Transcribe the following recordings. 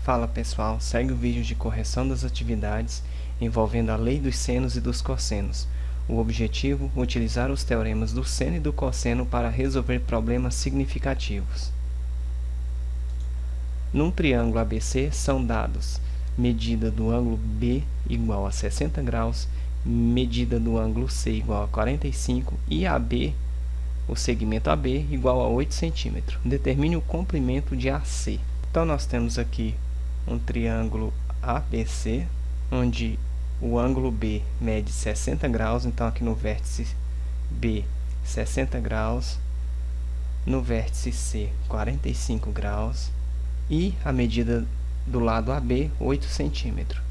Fala pessoal, segue o vídeo de correção das atividades envolvendo a lei dos senos e dos cossenos. O objetivo, utilizar os teoremas do seno e do cosseno para resolver problemas significativos. Num triângulo ABC são dados medida do ângulo B igual a 60 graus, medida do ângulo C igual a 45 e AB, o segmento AB, igual a 8 cm. Determine o comprimento de AC. Então, nós temos aqui um triângulo ABC, onde o ângulo B mede 60 graus, então aqui no vértice B, 60 graus, no vértice C, 45 graus, e a medida do lado AB, 8 centímetros.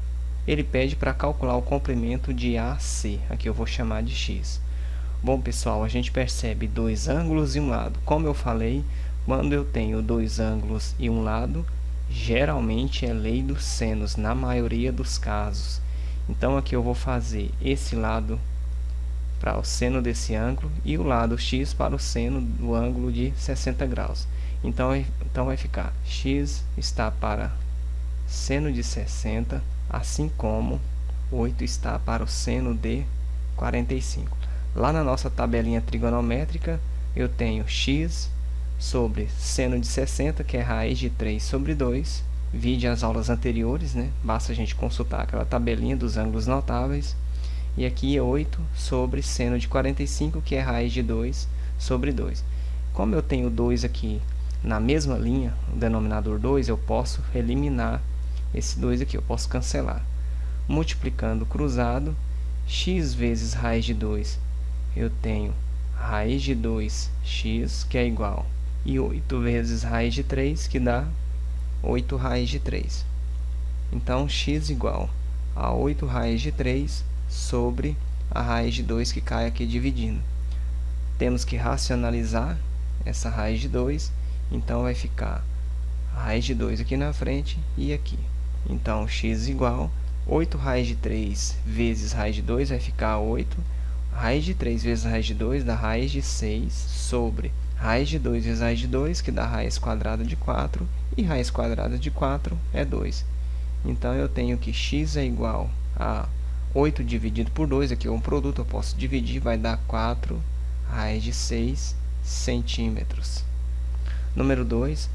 Ele pede para calcular o comprimento de AC, aqui eu vou chamar de X. Bom, pessoal, a gente percebe dois ângulos e um lado. Como eu falei, quando eu tenho dois ângulos e um lado, geralmente é lei dos senos, na maioria dos casos. Então, aqui eu vou fazer esse lado para o seno desse ângulo e o lado X para o seno do ângulo de 60 graus. Então vai ficar X está para seno de 60, assim como 8 está para o seno de 45. Lá na nossa tabelinha trigonométrica, eu tenho x sobre seno de 60, que é raiz de 3 sobre 2. Vide as aulas anteriores, né? Basta a gente consultar aquela tabelinha dos ângulos notáveis. E aqui é 8 sobre seno de 45, que é raiz de 2 sobre 2. Como eu tenho 2 aqui na mesma linha, o denominador 2, eu posso eliminar esse 2 aqui, eu posso cancelar. Multiplicando cruzado, x vezes raiz de 2, eu tenho raiz de 2x, que é igual, e 8 vezes raiz de 3, que dá 8 raiz de 3. Então, x igual a 8 raiz de 3 sobre a raiz de 2 que cai aqui dividindo. Temos que racionalizar essa raiz de 2, então vai ficar a raiz de 2 aqui na frente e aqui. Então, x igual 8 raiz de 3 vezes raiz de 2 vai ficar 8. Raiz de 3 vezes raiz de 2 dá raiz de 6 sobre raiz de 2 vezes raiz de 2, que dá raiz quadrada de 4, e raiz quadrada de 4 é 2. Então, eu tenho que x é igual a 8 dividido por 2, aqui é um produto, eu posso dividir, vai dar 4 raiz de 6 centímetros. Número 2.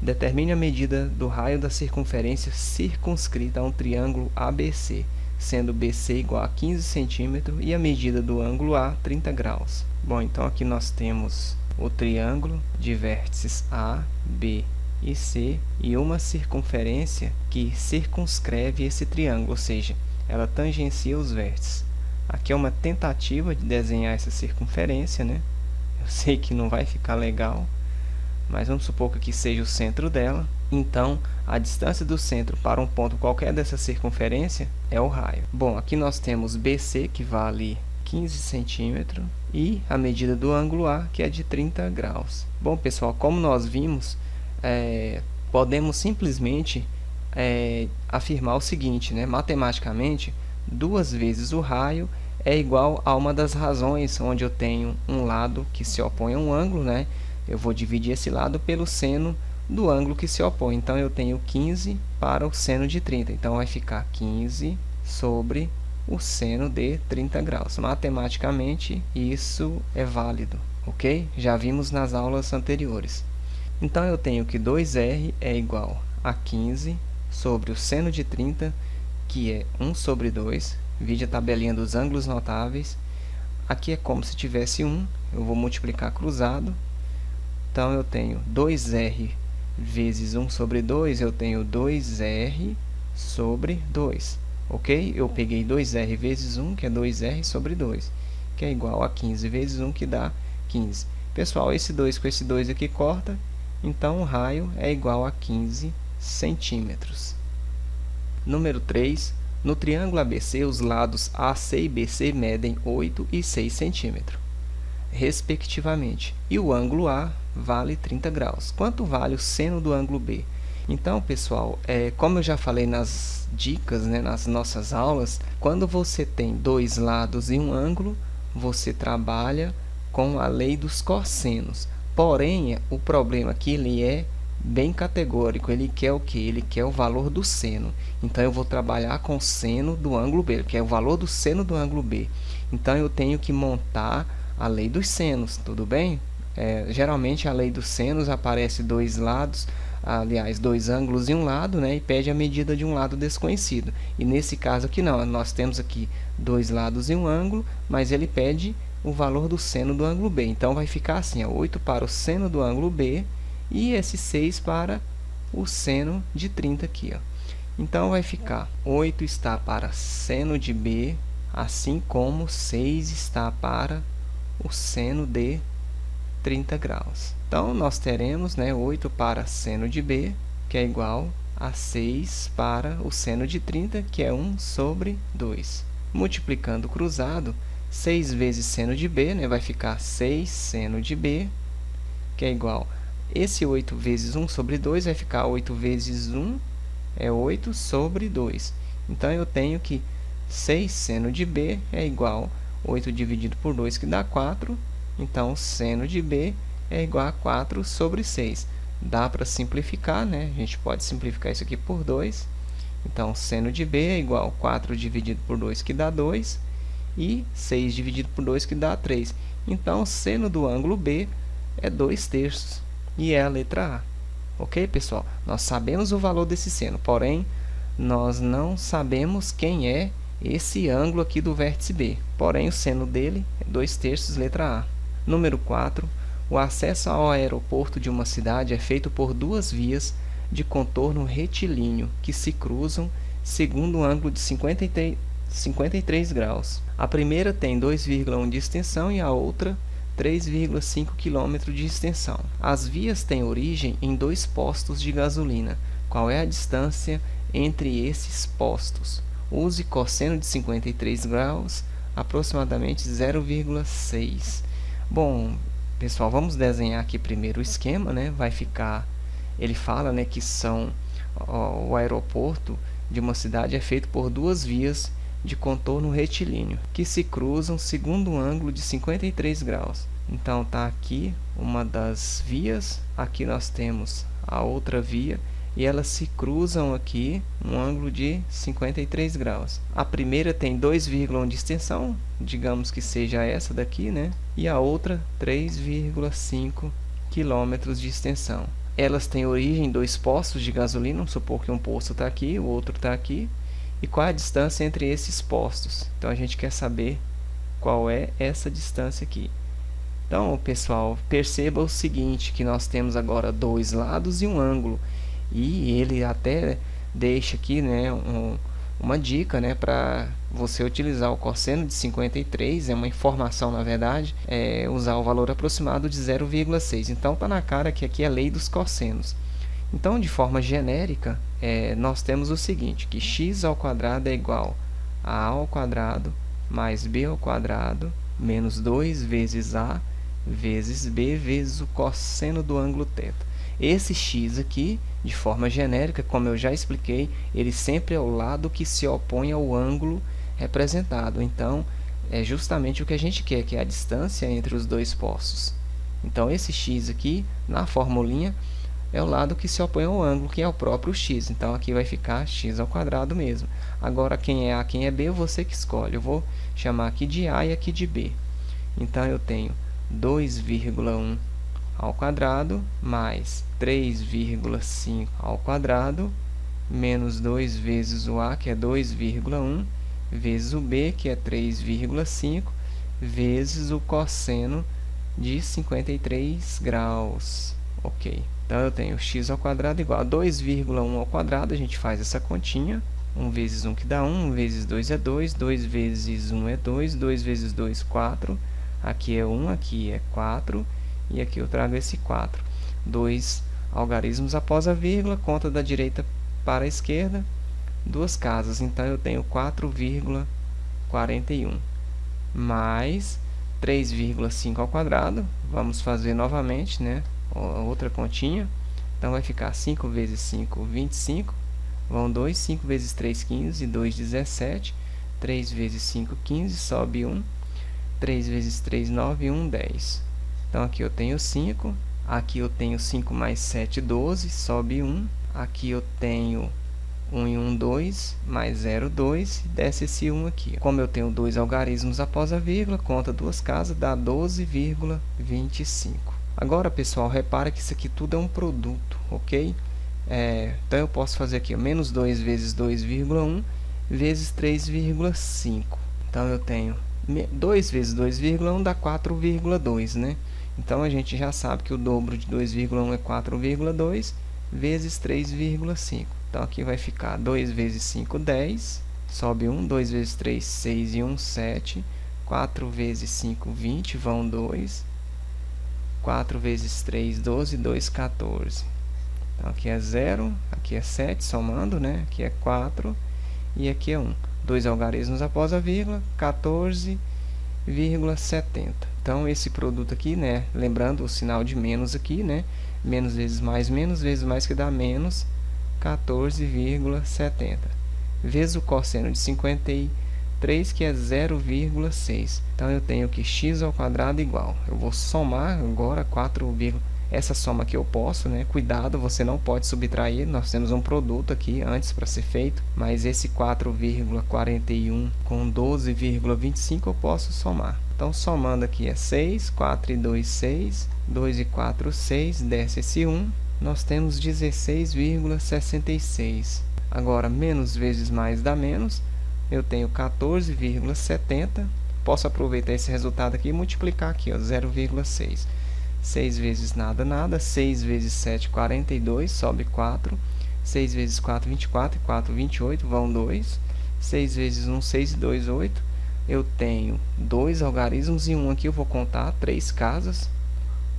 Determine a medida do raio da circunferência circunscrita a um triângulo ABC, sendo BC igual a 15 centímetros e a medida do ângulo A, 30 graus. Bom, então aqui nós temos o triângulo de vértices A, B e C e uma circunferência que circunscreve esse triângulo, ou seja, ela tangencia os vértices. Aqui é uma tentativa de desenhar essa circunferência, né? Eu sei que não vai ficar legal, mas vamos supor que aqui seja o centro dela. Então, a distância do centro para um ponto qualquer dessa circunferência é o raio. Bom, aqui nós temos BC, que vale 15 centímetros, e a medida do ângulo A, que é de 30 graus. Bom, pessoal, como nós vimos, podemos simplesmente afirmar o seguinte, né? Matematicamente, 2 vezes o raio é igual a uma das razões onde eu tenho um lado que se opõe a um ângulo, né? Eu vou dividir esse lado pelo seno do ângulo que se opõe. Então, eu tenho 15 para o seno de 30. Então, vai ficar 15 sobre o seno de 30 graus. Matematicamente, isso é válido, ok? Já vimos nas aulas anteriores. Então, eu tenho que 2r é igual a 15 sobre o seno de 30, que é 1 sobre 2. Vide a tabelinha dos ângulos notáveis. Aqui é como se tivesse 1. Eu vou multiplicar cruzado. Então, eu tenho 2r vezes 1 sobre 2, eu tenho 2r sobre 2, ok? Eu peguei 2r vezes 1, que é 2r sobre 2, que é igual a 15 vezes 1, que dá 15. Pessoal, esse 2 com esse 2 aqui corta, então o raio é igual a 15 centímetros. Número 3. No triângulo ABC, os lados AC e BC medem 8 e 6 centímetros, respectivamente, e o ângulo A vale 30 graus. Quanto vale o seno do ângulo B? Então, pessoal, como eu já falei nas dicas, né, nas nossas aulas, quando você tem dois lados e um ângulo, você trabalha com a lei dos cossenos. Porém, o problema aqui ele é bem categórico. Ele quer o que? Ele quer o valor do seno. Então, eu vou trabalhar com o seno do ângulo B, que é o valor do seno do ângulo B. Então, eu tenho que montar a lei dos senos, tudo bem? Geralmente, a lei dos senos aparece dois lados, aliás, dois ângulos em um lado, né, e pede a medida de um lado desconhecido. E nesse caso aqui não, nós temos aqui dois lados em um ângulo, mas ele pede o valor do seno do ângulo B. Então, vai ficar assim, ó, 8 para o seno do ângulo B e esse 6 para o seno de 30 aqui. Ó. Então, vai ficar 8 está para seno de B, assim como 6 está para o seno de 30 graus. Então, nós teremos, né, 8 para seno de B, que é igual a 6 para o seno de 30, que é 1 sobre 2. Multiplicando cruzado, 6 vezes seno de B, né, vai ficar 6 seno de B, que é igual. Esse 8 vezes 1 sobre 2 vai ficar 8 vezes 1, é 8 sobre 2. Então, eu tenho que 6 seno de B é igual a 8 dividido por 2, que dá 4. Então, seno de B é igual a 4 sobre 6. Dá para simplificar, né? A gente pode simplificar isso aqui por 2. Então, seno de B é igual a 4 dividido por 2, que dá 2. E 6 dividido por 2, que dá 3. Então, o seno do ângulo B é 2/3. E é a letra A. Ok, pessoal? Nós sabemos o valor desse seno, porém, nós não sabemos quem é esse ângulo aqui do vértice B. Porém, o seno dele é 2/3, letra A. Número 4. O acesso ao aeroporto de uma cidade é feito por duas vias de contorno retilíneo que se cruzam segundo um ângulo de 53 graus. A primeira tem 2,1 de extensão e a outra 3,5 km de extensão. As vias têm origem em dois postos de gasolina. Qual é a distância entre esses postos? Use cosseno de 53 graus, aproximadamente 0,6. Bom, pessoal, vamos desenhar aqui primeiro o esquema, né? Vai ficar, ele fala, né, que o aeroporto de uma cidade é feito por duas vias de contorno retilíneo, que se cruzam segundo um ângulo de 53 graus. Então, tá aqui uma das vias, aqui nós temos a outra via, e elas se cruzam aqui um ângulo de 53 graus. A primeira tem 2,1 de extensão, digamos que seja essa daqui, né? E a outra 3,5 km de extensão. Elas têm origem em dois postos de gasolina, vamos supor que um posto está aqui, o outro está aqui. E qual é a distância entre esses postos? Então, a gente quer saber qual é essa distância aqui. Então, pessoal, perceba o seguinte, que nós temos agora dois lados e um ângulo. E ele até deixa aqui, né, uma dica, né, para você utilizar o cosseno de 53, é uma informação na verdade, usar o valor aproximado de 0,6. Então, está na cara que aqui é a lei dos cossenos. Então, de forma genérica, nós temos o seguinte, que x ao quadrado é igual a ao quadrado mais b ao quadrado menos 2 vezes a vezes b vezes o cosseno do ângulo θ. Esse x aqui, de forma genérica, como eu já expliquei, ele sempre é o lado que se opõe ao ângulo representado. Então, é justamente o que a gente quer, que é a distância entre os dois postos. Então, esse x aqui, na formulinha, é o lado que se opõe ao ângulo, que é o próprio x. Então, aqui vai ficar x ao quadrado mesmo. Agora, quem é A, quem é B, você que escolhe. Eu vou chamar aqui de A e aqui de B. Então, eu tenho 2,1 ao quadrado mais 3,5 ao quadrado menos 2 vezes o A, que é 2,1, vezes o B, que é 3,5, vezes o cosseno de 53 graus. Ok. Então, eu tenho x ao quadrado igual a 2,1 ao quadrado. A gente faz essa continha. 1 vezes 1 que dá 1, 1 vezes 2 é 2, 2 vezes 1 é 2, 2 vezes 2, 4. Aqui é 1, aqui é 4. E aqui eu trago esse 4. 2 algarismos após a vírgula, conta da direita para a esquerda, duas casas. Então, eu tenho 4,41 mais 3,5 ao quadrado. Vamos fazer novamente, né? Outra continha. Então, vai ficar 5 vezes 5, 25. Vão 2, 5 vezes 3, 15, 2, 17. 3 vezes 5, 15, sobe 1. 3 vezes 3, 9, 1, 10. Então, aqui eu tenho 5. Aqui eu tenho 5 mais 7, 12, sobe 1. Aqui eu tenho 1 e 1, 2, mais 0, 2, desce esse 1 aqui. Como eu tenho dois algarismos após a vírgula, conta duas casas, dá 12,25. Agora, pessoal, repara que isso aqui tudo é um produto, ok? Então, eu posso fazer aqui, ó, menos 2 vezes 2,1 vezes 3,5. Então, eu tenho 2 vezes 2,1 dá 4,2, né? Então, a gente já sabe que o dobro de 2,1 é 4,2 vezes 3,5. Então, aqui vai ficar 2 vezes 5, 10. Sobe 1. 2 vezes 3, 6 e 1, 7. 4 vezes 5, 20. Vão 2. 4 vezes 3, 12. 2, 14. Então, aqui é 0. Aqui é 7, somando, né? Aqui é 4. E aqui é 1. Dois algarismos após a vírgula, 14,70. Então, esse produto aqui, né? Lembrando o sinal de menos aqui, né? Menos vezes mais que dá menos 14,70. Vezes o cosseno de 53, que é 0,6. Então, eu tenho que x ao quadrado igual. Eu vou somar agora 4, essa soma que eu posso, né? Cuidado, você não pode subtrair. Nós temos um produto aqui antes para ser feito. Mas esse 4,41 com 12,25 eu posso somar. Então, somando aqui é 6, 4 e 2, 6, 2 e 4, 6, desce esse 1, nós temos 16,66. Agora, menos vezes mais dá menos, eu tenho 14,70. Posso aproveitar esse resultado aqui e multiplicar aqui, ó, 0,6. 6 vezes nada, nada. 6 vezes 7, 42, sobe 4. 6 vezes 4, 24, e 4, 28, vão 2. 6 vezes 1, 6 e 2, 8. Eu tenho dois algarismos e um aqui eu vou contar 3 casas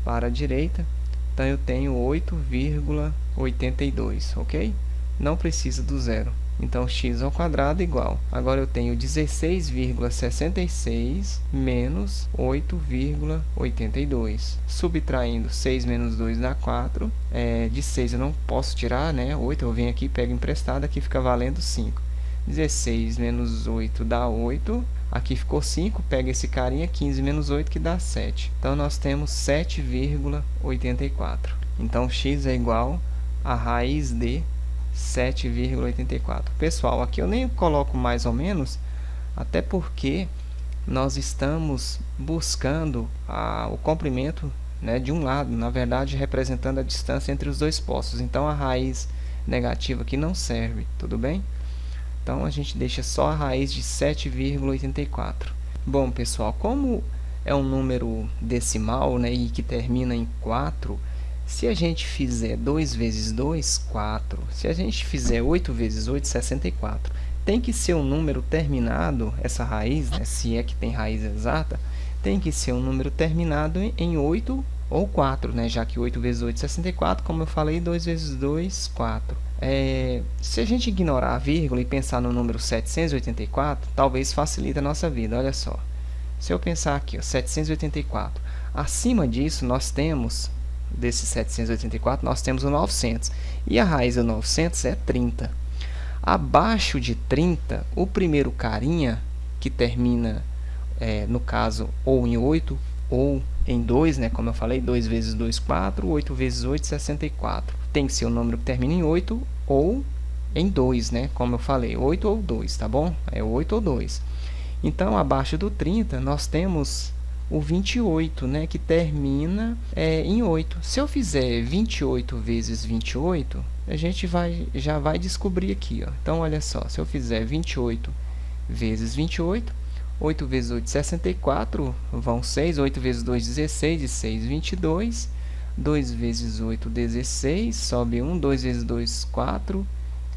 para a direita. Então, eu tenho 8,82, ok? Não precisa do zero. Então, x ao quadrado igual. Agora, eu tenho 16,66 menos 8,82. Subtraindo 6 menos 2 dá 4. De 6 eu não posso tirar, né? 8 eu venho aqui, pego emprestado, aqui fica valendo 5. 16 menos 8 dá 8. Aqui ficou 5, pega esse carinha, 15 menos 8, que dá 7. Então, nós temos 7,84. Então, x é igual a raiz de 7,84. Pessoal, aqui eu nem coloco mais ou menos, até porque nós estamos buscando o comprimento, né, de um lado, na verdade, representando a distância entre os dois postos. Então, a raiz negativa aqui não serve, tudo bem? Então, a gente deixa só a raiz de 7,84. Bom, pessoal, como é um número decimal, né, e que termina em 4, se a gente fizer 2 vezes 2, 4. Se a gente fizer 8 vezes 8, 64. Tem que ser um número terminado, essa raiz, né, se é que tem raiz exata, tem que ser um número terminado em 8 ou 4, né, já que 8 vezes 8 é 64, como eu falei, 2 vezes 2, 4. Se a gente ignorar a vírgula e pensar no número 784, talvez facilite a nossa vida. Olha só, se eu pensar aqui, ó, 784, acima disso nós temos, desse 784, nós temos o 900, e a raiz do 900 é 30. Abaixo de 30, o primeiro carinha, que termina, no caso, ou em 8 ou em 2, né, como eu falei, 2 vezes 2, 4, 8 vezes 8, 64. Tem que ser um número que termina em 8 ou em 2, né, como eu falei, 8 ou 2, tá bom? É 8 ou 2. Então, abaixo do 30, nós temos o 28, né, que termina em 8. Se eu fizer 28 vezes 28, a gente já vai descobrir aqui, ó. Então, olha só, se eu fizer 28 vezes 28, 8 vezes 8, 64, vão 6. 8 vezes 2, 16, e 6, 22. 2 vezes 8, 16, sobe 1. 2 vezes 2, 4,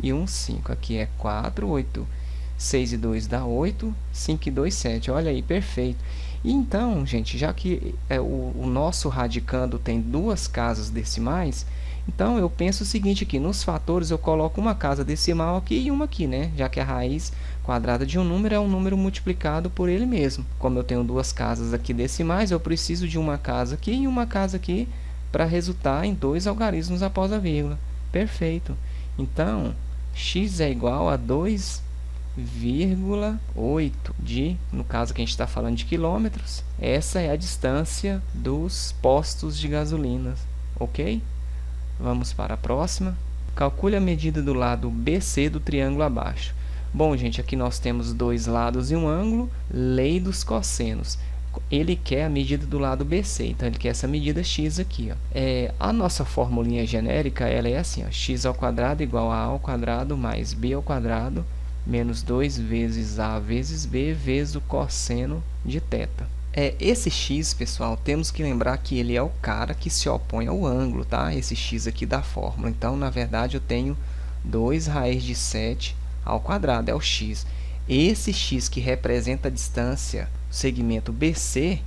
e 1, 5. Aqui é 4, 8, 6 e 2 dá 8, 5 e 2, 7. Olha aí, perfeito. E então, gente, já que o nosso radicando tem duas casas decimais, então eu penso o seguinte aqui, nos fatores eu coloco uma casa decimal aqui e uma aqui, né? Já que a raiz quadrada de um número é um número multiplicado por ele mesmo. Como eu tenho duas casas aqui decimais, eu preciso de uma casa aqui e uma casa aqui para resultar em dois algarismos após a vírgula. Perfeito. Então, x é igual a 2,8 no caso que a gente está falando de quilômetros. Essa é a distância dos postos de gasolina. ok? Vamos para a próxima. Calcule a medida do lado BC do triângulo abaixo. Bom, gente, aqui nós temos dois lados e um ângulo, lei dos cossenos. Ele quer a medida do lado BC, então ele quer essa medida x aqui, ó. A nossa formulinha genérica, ela é assim, ó, x ao quadrado igual a ao quadrado mais b ao quadrado menos 2 vezes a vezes b vezes o cosseno de θ. Esse x, pessoal, temos que lembrar que ele é o cara que se opõe ao ângulo, tá? Esse x aqui da fórmula. Então, na verdade, eu tenho 2 raiz de 7 ao quadrado, é o x. Esse x que representa a distância, o segmento BC,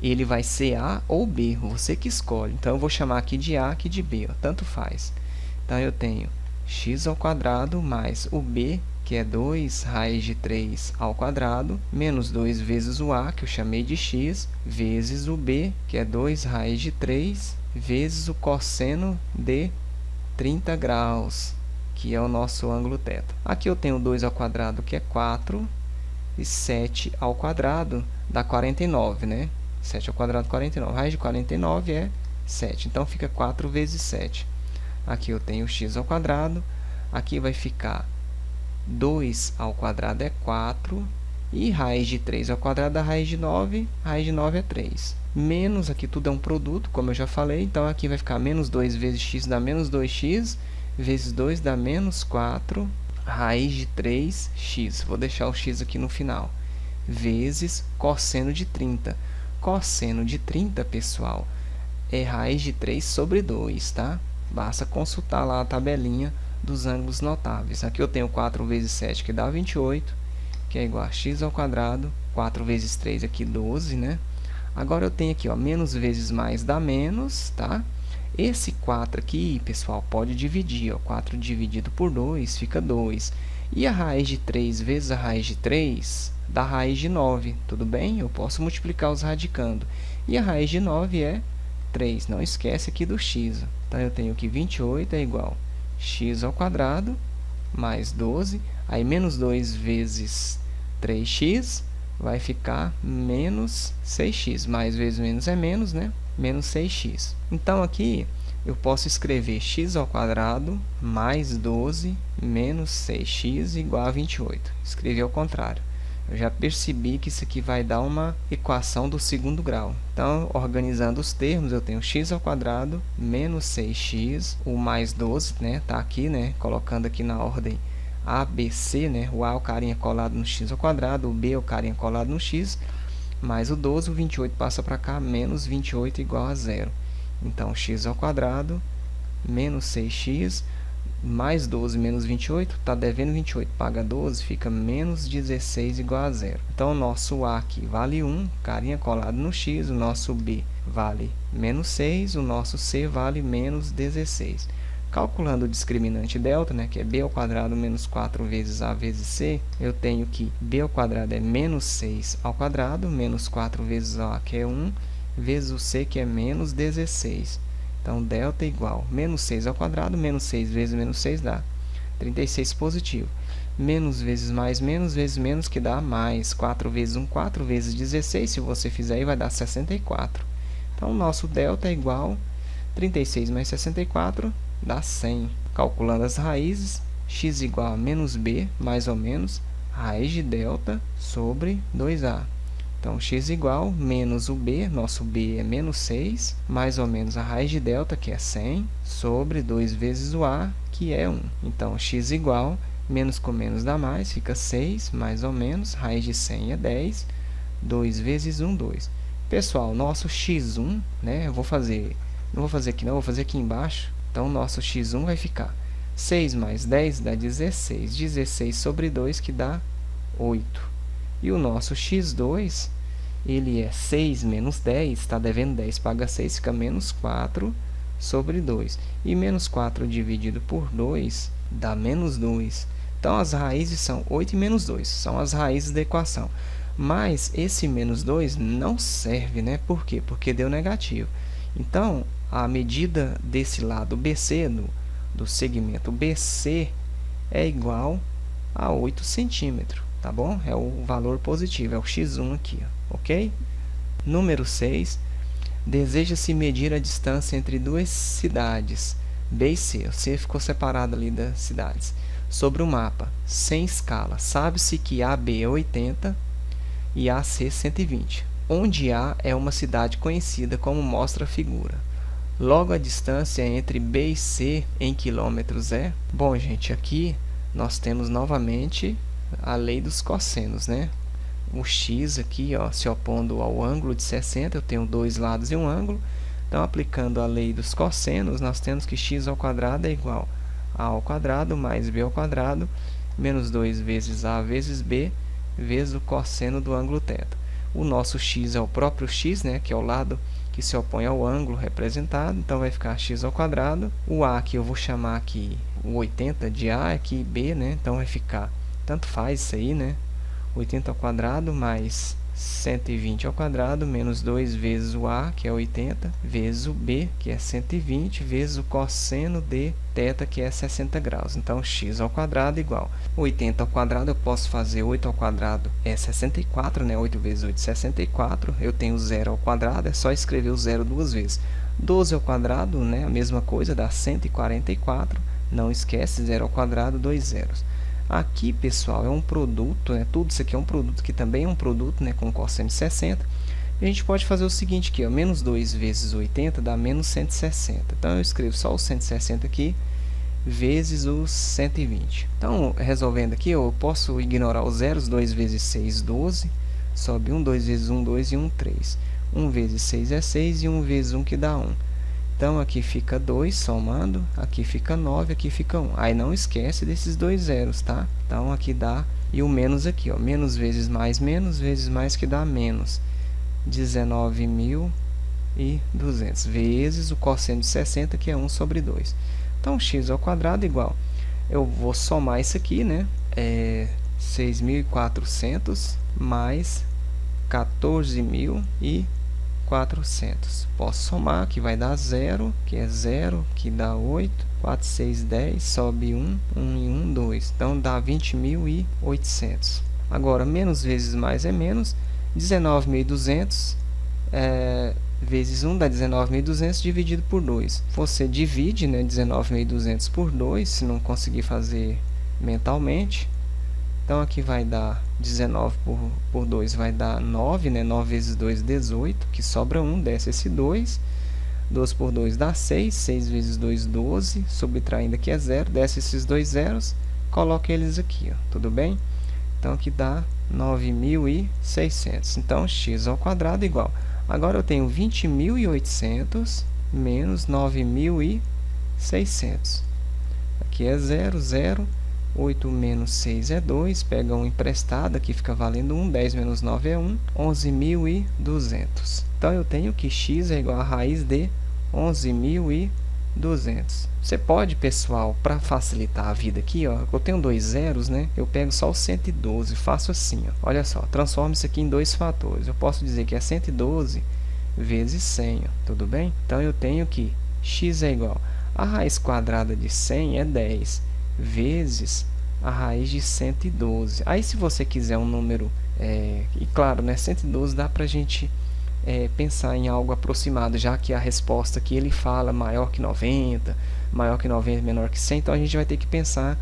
ele vai ser A ou B, você que escolhe. Então, eu vou chamar aqui de A, aqui de B, ó, tanto faz. Então, eu tenho x ao quadrado mais o B, que é 2 raiz de 3 ao quadrado, menos 2 vezes o A, que eu chamei de x, vezes o B, que é 2 raiz de 3, vezes o cosseno de 30 graus, que é o nosso ângulo θ. Aqui eu tenho 2 ao quadrado, que é 4, e 7 ao quadrado dá 49, né? 7 ao quadrado, 49. Raiz de 49 é 7, então fica 4 vezes 7. Aqui eu tenho x ao quadrado, aqui vai ficar 2 ao quadrado é 4, e raiz de 3 ao quadrado dá raiz de 9 é 3. Menos, aqui tudo é um produto, como eu já falei, então aqui vai ficar menos 2 vezes x dá menos 2x, vezes 2 dá menos 4, raiz de 3x, vou deixar o x aqui no final, vezes cosseno de 30. Cosseno de 30, pessoal, é raiz de 3 sobre 2, tá? Basta consultar lá a tabelinha dos ângulos notáveis. Aqui eu tenho 4 vezes 7, que dá 28, que é igual a x ao quadrado, 4 vezes 3 aqui, 12, né? Agora eu tenho aqui, ó, menos vezes mais dá menos, tá? Esse 4 aqui, pessoal, pode dividir, ó, 4 dividido por 2 fica 2. E a raiz de 3 vezes a raiz de 3 dá raiz de 9, tudo bem? Eu posso multiplicar os radicando. E a raiz de 9 é 3, não esquece aqui do x. Então, eu tenho que 28 é igual a x ao quadrado mais 12, aí menos 2 vezes 3x vai ficar menos 6x, mais vezes menos é menos, né? Menos 6x. Então, aqui eu posso escrever x ao quadrado mais 12 menos 6x igual a 28. Escrevi ao contrário. Eu já percebi que isso aqui vai dar uma equação do segundo grau. Então, organizando os termos, eu tenho x ao quadrado menos 6x, o mais 12, né? Tá aqui, né? Colocando aqui na ordem A, B, C, né? O A é o carinha colado no x ao quadrado, o B é o carinha colado no x, mais o 12, o 28 passa para cá, menos 28 igual a 0. Então, x ao quadrado menos 6x mais 12 menos 28, está devendo 28, paga 12, fica menos 16 igual a 0. Então, o nosso A aqui vale 1, carinha colado no x, o nosso B vale menos 6, o nosso C vale menos 16. Calculando o discriminante delta, né, que é b ao quadrado menos 4 vezes a vezes c, eu tenho que b ao quadrado é menos 6 ao quadrado, menos 4 vezes a, que é 1, vezes o c, que é menos 16. Então, delta é igual a menos 6 ao quadrado, menos 6 vezes menos 6 dá 36 positivo. Menos vezes mais, menos vezes menos, que dá mais. 4 vezes 1, 4 vezes 16, se você fizer aí, vai dar 64. Então, o nosso delta é igual a 36 mais 64, dá 100. Calculando as raízes, x igual a menos b, mais ou menos, raiz de delta sobre 2a. Então, x igual menos o b, nosso b é menos 6, mais ou menos a raiz de delta, que é 100, sobre 2 vezes o a, que é 1. Então, x igual, menos com menos dá mais, fica 6, mais ou menos, raiz de 100 é 10, 2 vezes 1, 2. Pessoal, nosso x1, né, eu vou fazer, não vou fazer aqui não, vou fazer aqui embaixo. Então, nosso x1 vai ficar 6 mais 10 dá 16, 16 sobre 2, que dá 8. E o nosso x2, ele é 6 menos 10, está devendo 10, paga 6, fica menos 4 sobre 2. E menos 4 dividido por 2 dá menos 2. Então, as raízes são 8 e menos 2, são as raízes da equação. Mas esse menos 2 não serve, né? Por quê? Porque deu negativo. Então, a medida desse lado BC, do segmento BC, é igual a 8 centímetros. Tá bom? É o valor positivo, é o x1 aqui, ó, ok? Número 6. Deseja-se medir a distância entre duas cidades, B e C. O C ficou separado ali das cidades. Sobre o mapa, sem escala, sabe-se que AB é 80 e AC 120, onde A é uma cidade conhecida como mostra a figura. Logo, a distância entre B e C em quilômetros é... Bom, gente, aqui nós temos novamente a lei dos cossenos, né? O x aqui, ó, se opondo ao ângulo de 60, eu tenho dois lados e um ângulo. Então, aplicando a lei dos cossenos, nós temos que x ao quadrado é igual a ao quadrado mais b ao quadrado menos 2 vezes a vezes b vezes o cosseno do ângulo θ. O nosso x é o próprio x, né, que é o lado que se opõe ao ângulo representado, então vai ficar x ao quadrado. O a que eu vou chamar aqui, o 80 de a, aqui b, né, então vai ficar, tanto faz isso aí, né, 80 ao quadrado mais 120 ao quadrado menos 2 vezes o a, que é 80, vezes o b, que é 120, vezes o cosseno de θ, que é 60 graus. Então, x ao quadrado igual 80 ao quadrado, eu posso fazer 8 ao quadrado, é 64, né? 8 vezes 8, 64. Eu tenho 0 ao quadrado, é só escrever o 0 duas vezes. 12 ao quadrado, né? A mesma coisa, dá 144. Não esquece, 0 ao quadrado, 2 zeros. Aqui, pessoal, é um produto, né? Tudo isso aqui é um produto que também é um produto, né? Com cosseno de 60. E a gente pode fazer o seguinte aqui, ó, menos 2 vezes 80 dá menos 160. Então, eu escrevo só o 160 aqui, vezes os 120. Então, resolvendo aqui, eu posso ignorar os zeros. 2 vezes 6, 12. Sobe 1, 2 vezes 1, 2 e 1, 3. 1 vezes 6 é 6 e 1 vezes 1 que dá 1. Então, aqui fica 2, somando, aqui fica 9, aqui fica 1. Aí, não esquece desses dois zeros, tá? Então, aqui dá, e o menos aqui, ó, menos vezes mais, que dá menos 19.200, vezes o cosseno de 60, que é 1 sobre 2. Então, x ao quadrado igual, eu vou somar isso aqui, né? 6.400 mais 14.400. Posso somar, que vai dar 0, que é 0, que dá 8. 4, 6, 10, sobe 1, 1 e 1, 2. Então, dá 20.800. Agora, menos vezes mais é menos. 19.200 vezes 1 dá 19.200 dividido por 2. Você divide, né, 19.200 por 2, se não conseguir fazer mentalmente. Então, aqui vai dar 19 por 2, vai dar 9, né? 9 vezes 2, 18, que sobra 1, desce esse 2. 12 por 2 dá 6, 6 vezes 2, 12, subtraindo aqui é 0, desce esses dois zeros, coloca eles aqui, ó, tudo bem? Então, aqui dá 9.600. Então, x ao quadrado igual. Agora, eu tenho 20.800 menos 9.600. Aqui é 0, 0. 8 menos 6 é 2, pega 1 emprestado, aqui fica valendo 1, 10 menos 9 é 1, 11.200. Então, eu tenho que x é igual a raiz de 11.200. Você pode, pessoal, para facilitar a vida aqui, ó, eu tenho dois zeros, né? Eu pego só o 112, faço assim, ó. Olha só, transformo isso aqui em dois fatores. Eu posso dizer que é 112 vezes 100, ó, tudo bem? Então, eu tenho que x é igual a raiz quadrada de 100 é 10, vezes a raiz de 112. Aí, se você quiser um número, e claro, né, 112 dá para a gente pensar em algo aproximado, já que a resposta que ele fala maior que 90, menor que 100, então a gente vai ter que pensar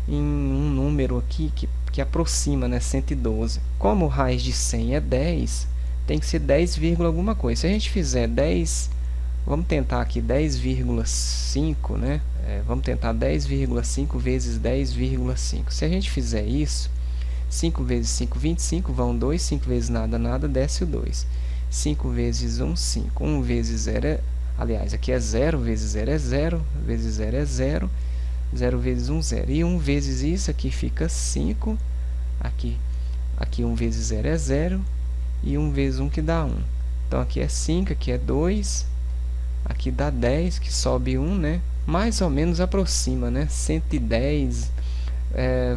em um número aqui que aproxima, né, 112. Como raiz de 100 é 10, tem que ser 10, alguma coisa. Se a gente fizer 10, vamos tentar aqui 10,5, né? Vamos tentar 10,5 vezes 10,5. Se a gente fizer isso, 5 vezes 5, 25, vão 2. 5 vezes nada, nada, desce o 2. 5 vezes 1, 5. 1 vezes 0 aliás, aqui é 0, vezes 0 é 0, vezes 0 é 0. 0 vezes 1, 0. E 1 vezes isso, aqui fica 5. Aqui 1 vezes 0 é 0. E 1 vezes 1 que dá 1. Então, aqui é 5, aqui é 2. Aqui dá 10, que sobe 1, né? Mais ou menos aproxima, né? 110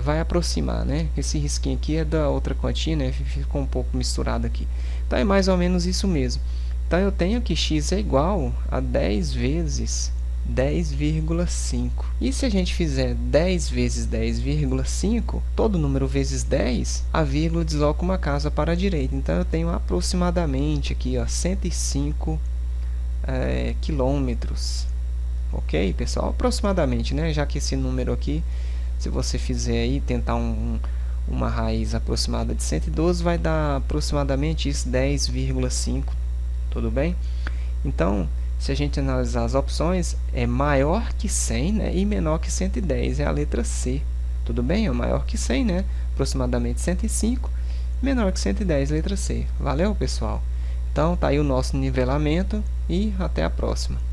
vai aproximar, né? Esse risquinho aqui é da outra continha, né? Ficou um pouco misturado aqui. Então, é mais ou menos isso mesmo. Então, eu tenho que x é igual a 10 vezes 10,5. E se a gente fizer 10 vezes 10,5, todo número vezes 10, a vírgula desloca uma casa para a direita. Então, eu tenho aproximadamente aqui, ó, 105 quilômetros. Ok, pessoal? Aproximadamente, né? Já que esse número aqui, se você fizer aí, tentar uma raiz aproximada de 112, vai dar aproximadamente isso, 10,5, tudo bem? Então, se a gente analisar as opções, é maior que 100, né, e menor que 110, é a letra C, tudo bem? É maior que 100, né, aproximadamente 105, menor que 110, letra C. Valeu, pessoal? Então, tá aí o nosso nivelamento e até a próxima.